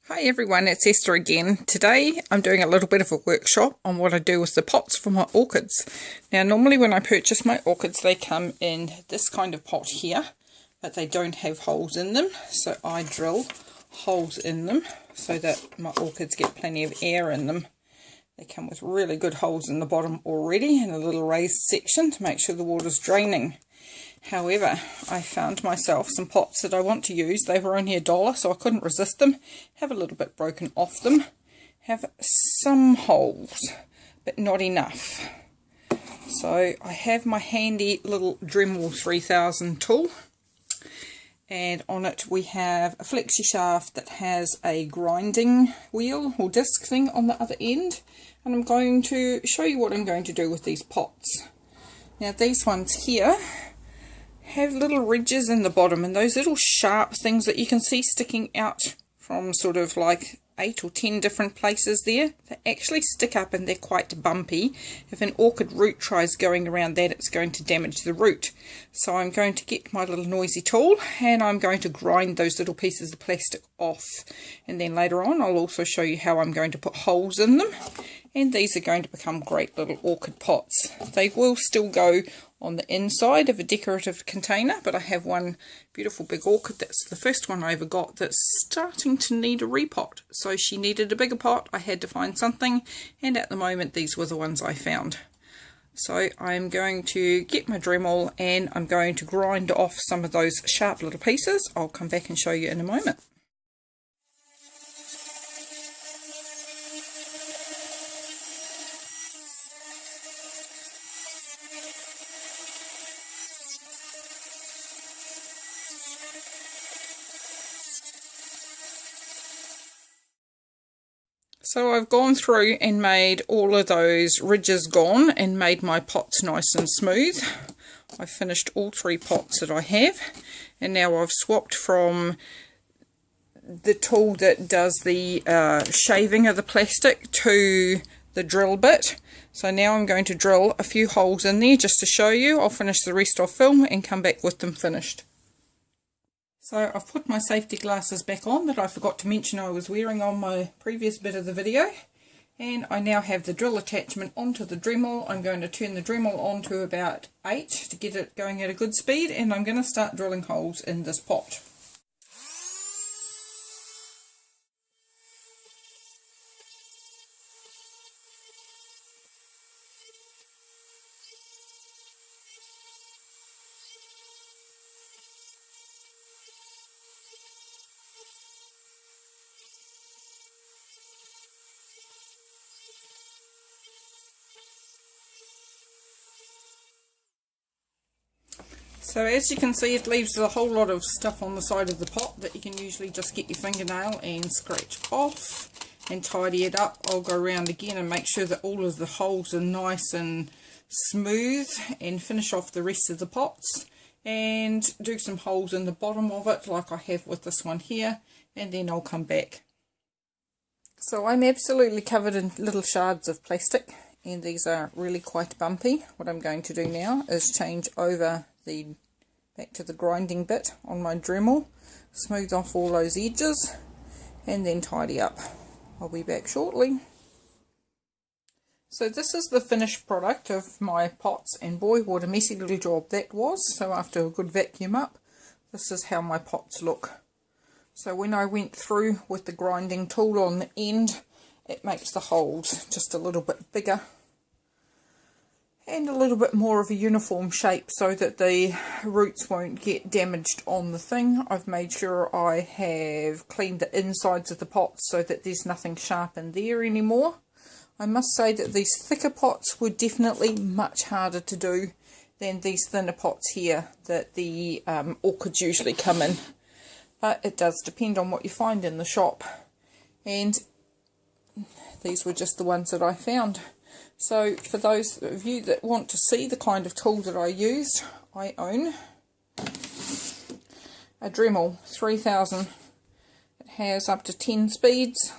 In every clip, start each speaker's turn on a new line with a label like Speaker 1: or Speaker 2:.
Speaker 1: Hi everyone, it's Esther again. Today I'm doing a little bit of a workshop on what I do with the pots for my orchids. Now normally when I purchase my orchids they come in this kind of pot here, but they don't have holes in them, so I drill holes in them so that my orchids get plenty of air in them. They come with really good holes in the bottom already and a little raised section to make sure the water's draining. However, I found myself some pots that I want to use. They were only $1, so I couldn't resist them. Have a little bit broken off them. Have some holes, but not enough. So I have my handy little Dremel 3000 tool. And on it we have a flexi shaft that has a grinding wheel or disc thing on the other end. And I'm going to show you what I'm going to do with these pots. Now these ones here have little ridges in the bottom, and those little sharp things that you can see sticking out from sort of like 8 or 10 different places there, they actually stick up and they're quite bumpy. If an orchid root tries going around that, it's going to damage the root. So I'm going to get my little noisy tool and I'm going to grind those little pieces of plastic off, and then later on I'll also show you how I'm going to put holes in them, and these are going to become great little orchid pots. They will still go on the inside of a decorative container, but I have one beautiful big orchid that's the first one I ever got that's starting to need a repot. So she needed a bigger pot, I had to find something, and at the moment these were the ones I found. So I'm going to get my Dremel and I'm going to grind off some of those sharp little pieces. I'll come back and show you in a moment. So I've gone through and made all of those ridges gone and made my pots nice and smooth. I've finished all 3 pots that I have, and now I've swapped from the tool that does the shaving of the plastic to the drill bit. So now I'm going to drill a few holes in there just to show you. I'll finish the rest off film and come back with them finished. So I've put my safety glasses back on that I forgot to mention I was wearing on my previous bit of the video. And I now have the drill attachment onto the Dremel. I'm going to turn the Dremel on to about 8 to get it going at a good speed, and I'm going to start drilling holes in this pot. So as you can see, it leaves a whole lot of stuff on the side of the pot that you can usually just get your fingernail and scratch off and tidy it up. I'll go around again and make sure that all of the holes are nice and smooth and finish off the rest of the pots and do some holes in the bottom of it like I have with this one here, and then I'll come back. So I'm absolutely covered in little shards of plastic, and these are really quite bumpy. What I'm going to do now is change over back to the grinding bit on my Dremel, smooth off all those edges and then tidy up. I'll be back shortly. So this is the finished product of my pots, and boy what a messy little job that was. So after a good vacuum up, this is how my pots look. So when I went through with the grinding tool on the end, it makes the holes just a little bit bigger and a little bit more of a uniform shape so that the roots won't get damaged on the thing. I've made sure I have cleaned the insides of the pots so that there's nothing sharp in there anymore. I must say that these thicker pots were definitely much harder to do than these thinner pots here that the orchids usually come in. But it does depend on what you find in the shop. And these were just the ones that I found. So for those of you that want to see the kind of tool that I used, I own a Dremel 3000. It has up to 10 speeds,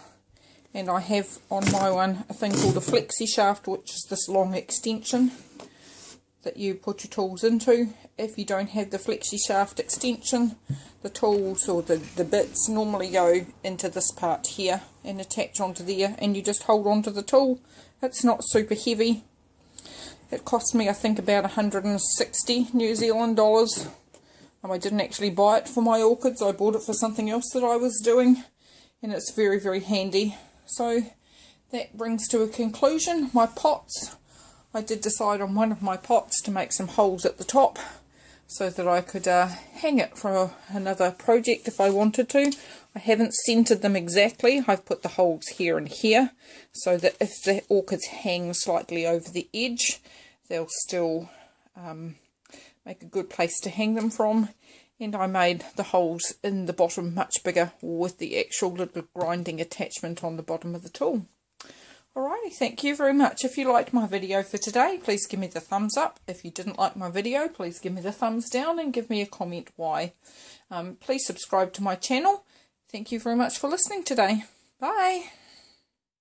Speaker 1: and I have on my one a thing called a flexi shaft, which is this long extension that you put your tools into, if you don't have the flexi shaft extension, the tools or the bits normally go into this part here and attach onto there, and you just hold on to the tool. It's not super heavy. It cost me, I think, about 160 New Zealand dollars. I didn't actually buy it for my orchids, I bought it for something else that I was doing, and it's very, very handy. So that brings to a conclusion my pots. I did decide on one of my pots to make some holes at the top so that I could hang it for another project if I wanted to. I haven't centered them exactly. I've put the holes here and here so that if the orchids hang slightly over the edge, they'll still make a good place to hang them from. And I made the holes in the bottom much bigger with the actual little grinding attachment on the bottom of the tool. Alrighty, thank you very much. If you liked my video for today, please give me the thumbs up. If you didn't like my video, please give me the thumbs down and give me a comment why. Please subscribe to my channel. Thank you very much for listening today. Bye.